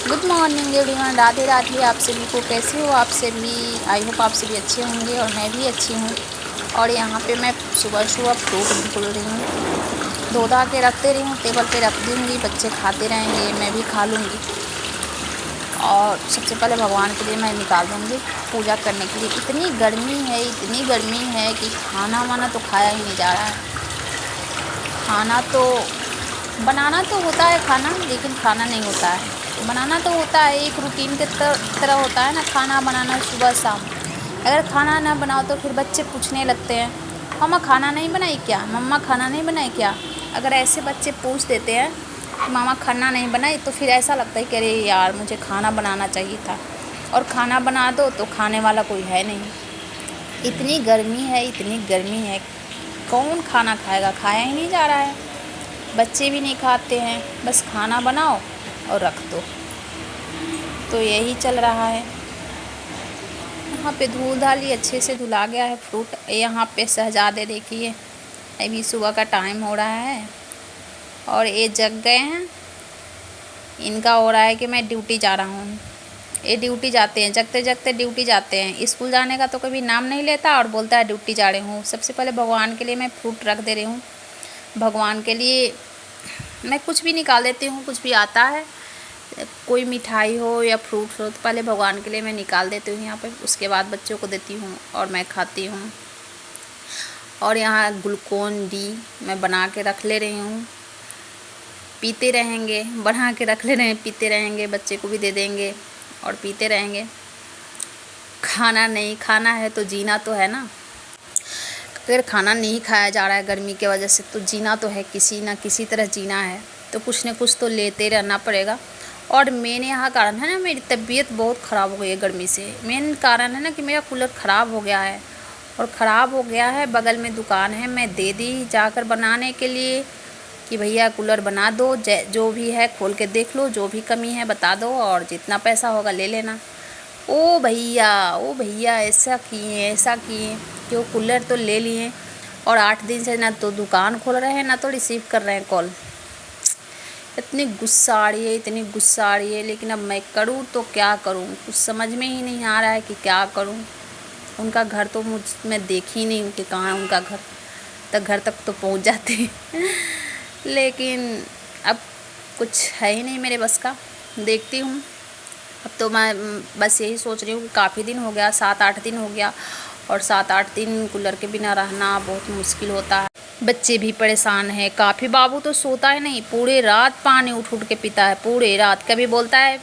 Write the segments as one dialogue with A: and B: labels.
A: Good morning everyone, Radhe Radhe. आप सभी को कैसे हो? आप सभी, आई होप आप सभी अच्छे होंगे और मैं भी अच्छी हूँ। और यहाँ पे मैं सुबह सुबह फ्रूट धुल रही हूँ, धो धा के रखते रही हूँ, टेबल पे रख दूँगी, बच्चे खाते रहेंगे, मैं भी खा लूँगी। और सबसे पहले भगवान के लिए मैं निकाल दूँगी पूजा करने के लिए। इतनी गर्मी है कि खाना वाना तो खाया ही नहीं जा रहा है। खाना तो बनाना तो होता है खाना, लेकिन खाना नहीं होता है। बनाना तो होता है, एक रूटीन के तरह होता है ना खाना बनाना सुबह शाम। अगर खाना ना बनाओ तो फिर बच्चे पूछने लगते हैं, मम्मा खाना नहीं बनाई क्या, मम्मा खाना नहीं बनाई क्या। अगर ऐसे बच्चे पूछ देते हैं मामा खाना नहीं बनाई, तो फिर ऐसा लगता है कि अरे यार मुझे खाना बनाना चाहिए था। और खाना बना दो तो खाने वाला कोई है नहीं। इतनी गर्मी है, कौन खाना खाएगा? खाया ही नहीं जा रहा है, बच्चे भी नहीं खाते हैं, बस खाना बनाओ और रख दो। तो यही चल रहा है। यहाँ पे धूल धाली अच्छे से धुला गया है फ्रूट। यहाँ पे शहजादे देखिए, अभी सुबह का टाइम हो रहा है और ये जग गए हैं। इनका हो रहा है कि मैं ड्यूटी जा रहा हूँ। ये ड्यूटी जाते हैं, जगते जगते ड्यूटी जाते हैं। स्कूल जाने का तो कभी नाम नहीं लेता और बोलता है ड्यूटी जा रही हूँ। सबसे पहले भगवान के लिए मैं फ्रूट रख दे रही हूँ। भगवान के लिए मैं कुछ भी निकाल देती हूँ, कुछ भी आता है, कोई मिठाई हो या फ्रूट्स हो, तो पहले भगवान के लिए मैं निकाल देती हूँ यहाँ पे, उसके बाद बच्चों को देती हूँ और मैं खाती हूँ। और यहाँ ग्लूकोन डी मैं बना के रख ले रही हूँ, पीते रहेंगे, बना के रख ले रहे हैं, पीते रहेंगे, बच्चे को भी दे देंगे और पीते रहेंगे। खाना नहीं खाना है तो जीना तो है ना। अगर खाना नहीं खाया जा रहा है गर्मी की वजह से, तो जीना तो है, किसी ना किसी तरह जीना है, तो कुछ न कुछ तो लेते रहना पड़ेगा। और मेन यहाँ कारण है ना, मेरी तबीयत बहुत ख़राब हो गई है गर्मी से। मेन कारण है ना कि मेरा कूलर ख़राब हो गया है, और ख़राब हो गया है, बगल में दुकान है, मैं दे दी जाकर बनाने के लिए कि भैया कूलर बना दो, जो भी है खोल के देख लो, जो भी कमी है बता दो और जितना पैसा होगा ले लेना। ओ भैया ऐसा किए कि वो कूलर तो ले लिए और 8 दिन से ना तो दुकान खोल रहे हैं ना तो रिसीव कर रहे हैं कॉल। इतनी गुस्सा आ रही है, लेकिन अब मैं करूँ तो क्या करूँ, कुछ समझ में ही नहीं आ रहा है कि क्या करूँ। उनका घर तो मैं देखी ही नहीं हूँ कि कहाँ है उनका घर, घर तक तो पहुँच जाते लेकिन अब कुछ है ही नहीं मेरे बस का। देखती हूँ। अब तो मैं बस यही सोच रही हूँ कि काफ़ी दिन हो गया, 7-8 दिन हो गया, और 7-8 दिन कूलर के बिना रहना बहुत मुश्किल होता है। बच्चे भी परेशान हैं काफ़ी। बाबू तो सोता ही नहीं, पूरे रात पानी उठ उठ के पीता है, पूरे रात। कभी बोलता है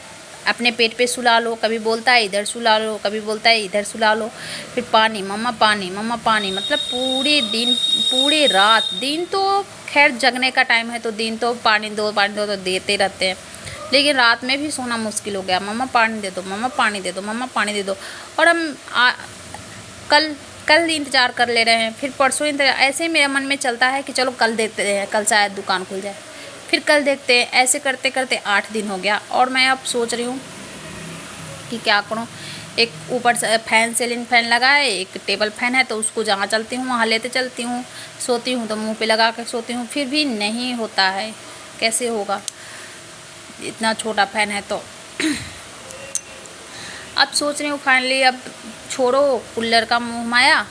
A: अपने पेट पे सुला लो, कभी बोलता है इधर सुला लो, कभी बोलता है इधर सुला लो, फिर पानी मम्मा पानी, मतलब पूरे दिन पूरे रात। दिन तो खैर जगने का टाइम है तो दिन तो पानी दो तो देते रहते हैं, लेकिन रात में भी सोना मुश्किल हो गया। मम्मा पानी दे दो, मम्मा पानी दे दो, मम्मा पानी दे दो। और हम कल इंतज़ार कर ले रहे हैं, फिर परसों इंतज़ार। ऐसे ही मेरे मन में चलता है कि चलो कल देखते हैं, कल शायद दुकान खुल जाए, फिर कल देखते हैं। ऐसे करते करते 8 दिन हो गया और मैं अब सोच रही हूँ कि क्या करूँ। एक ऊपर से फैन, सीलिंग फैन लगाए, एक टेबल फैन है तो उसको जहाँ चलती हूँ वहाँ लेते चलती हूँ, सोती हूँ तो मुँह पे लगा कर सोती हूँ, फिर भी नहीं होता है। कैसे होगा, इतना छोटा फैन है तो अब सोच रही हूँ फाइनली अब छोड़ो कूलर का मोह माया।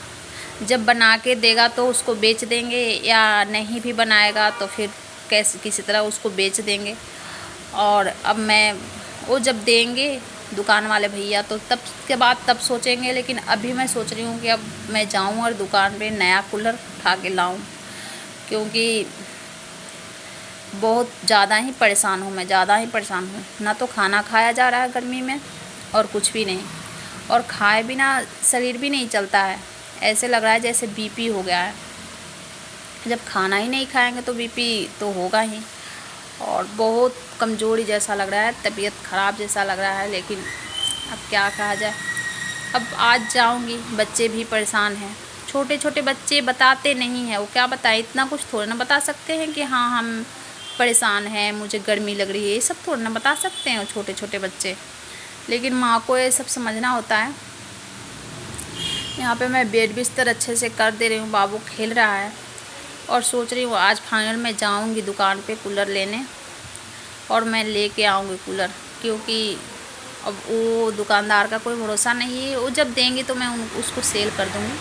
A: जब बना के देगा तो उसको बेच देंगे, या नहीं भी बनाएगा तो फिर कैसे किसी तरह उसको बेच देंगे। और अब मैं वो जब देंगे दुकान वाले भैया तो तब के बाद तब सोचेंगे। लेकिन अभी मैं सोच रही हूँ कि अब मैं जाऊँ और दुकान पे नया कूलर उठा के लाऊँ, क्योंकि बहुत ज़्यादा ही परेशान हूँ। ना तो खाना खाया जा रहा है गर्मी में और कुछ भी नहीं, और खाए बिना शरीर भी नहीं चलता है। ऐसे लग रहा है जैसे बीपी हो गया है। जब खाना ही नहीं खाएंगे तो बीपी तो होगा ही, और बहुत कमज़ोरी जैसा लग रहा है, तबीयत ख़राब जैसा लग रहा है। लेकिन अब क्या कहा जाए, अब आज जाऊंगी। बच्चे भी परेशान हैं, छोटे छोटे बच्चे बताते नहीं हैं, वो क्या बताएं, इतना कुछ थोड़ा ना बता सकते हैं कि हाँ हम परेशान हैं, मुझे गर्मी लग रही है, ये सब थोड़ा ना बता सकते हैं छोटे छोटे बच्चे। लेकिन माँ को ये सब समझना होता है। यहाँ पे मैं बेड बिस्तर अच्छे से कर दे रही हूँ, बाबू खेल रहा है, और सोच रही हूँ आज फाइनल में जाऊँगी दुकान पे कूलर लेने, और मैं लेके आऊँगी कूलर, क्योंकि अब वो दुकानदार का कोई भरोसा नहीं है, वो जब देंगे तो मैं उसको सेल कर दूँगी,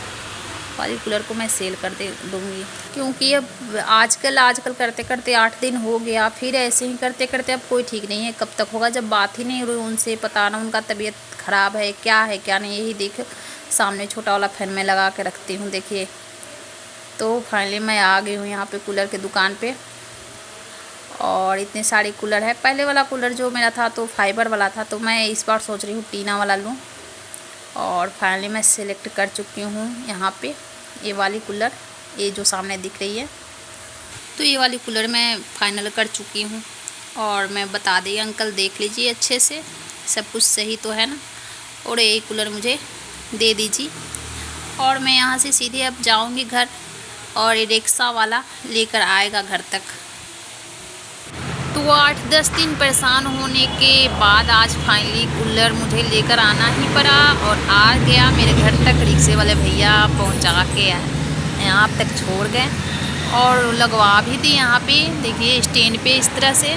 A: वाली कूलर को मैं सेल कर दे दूँगी। क्योंकि अब आजकल करते करते 8 दिन हो गया, फिर ऐसे ही करते करते अब कोई ठीक नहीं है, कब तक होगा। जब बात ही नहीं हुई उनसे, पता ना उनका तबीयत ख़राब है क्या नहीं। यही देख सामने छोटा वाला फैन में लगा के रखती हूँ, देखिए। तो फाइनली मैं आ गई हूँ यहाँ पे कूलर के दुकान पे, और इतने सारे कूलर है। पहले वाला कूलर जो मेरा था तो फाइबर वाला था, तो मैं इस बार सोच रही हूँ टीना वाला लूँ। और फाइनली मैं सिलेक्ट कर चुकी हूँ यहाँ पे ये वाली कूलर, ये जो सामने दिख रही है। तो ये वाली कूलर मैं फाइनल कर चुकी हूँ, और मैं बता दी अंकल देख लीजिए अच्छे से सब कुछ सही तो है ना, और ये कूलर मुझे दे दीजिए। और मैं यहाँ से सीधे अब जाऊँगी घर, और ये रिक्शा वाला लेकर आएगा घर तक। तो 8-10 दिन परेशान होने के बाद आज फाइनली कूलर मुझे लेकर आना ही पड़ा, और आ गया मेरे घर तक। रिक्शे वाले भैया पहुंचा के यहाँ तक छोड़ गए, और लगवा भी दी यहाँ पे, देखिए स्टैंड पे इस तरह से।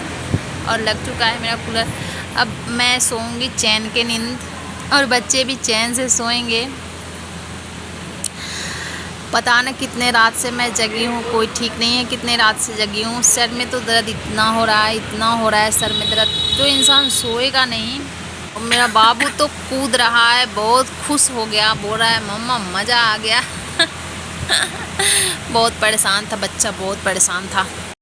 A: और लग चुका है मेरा कूलर। अब मैं सोऊंगी चैन के नींद, और बच्चे भी चैन से सोएंगे। पता न कितने रात से मैं जगी हूँ, कोई ठीक नहीं है कितने रात से जगी हूँ। सर में तो दर्द इतना हो रहा है सर में दर्द, तो इंसान सोएगा नहीं। और मेरा बाबू तो कूद रहा है, बहुत खुश हो गया, बोल रहा है मम्मा मज़ा आ गया। बहुत परेशान था बच्चा, बहुत परेशान था।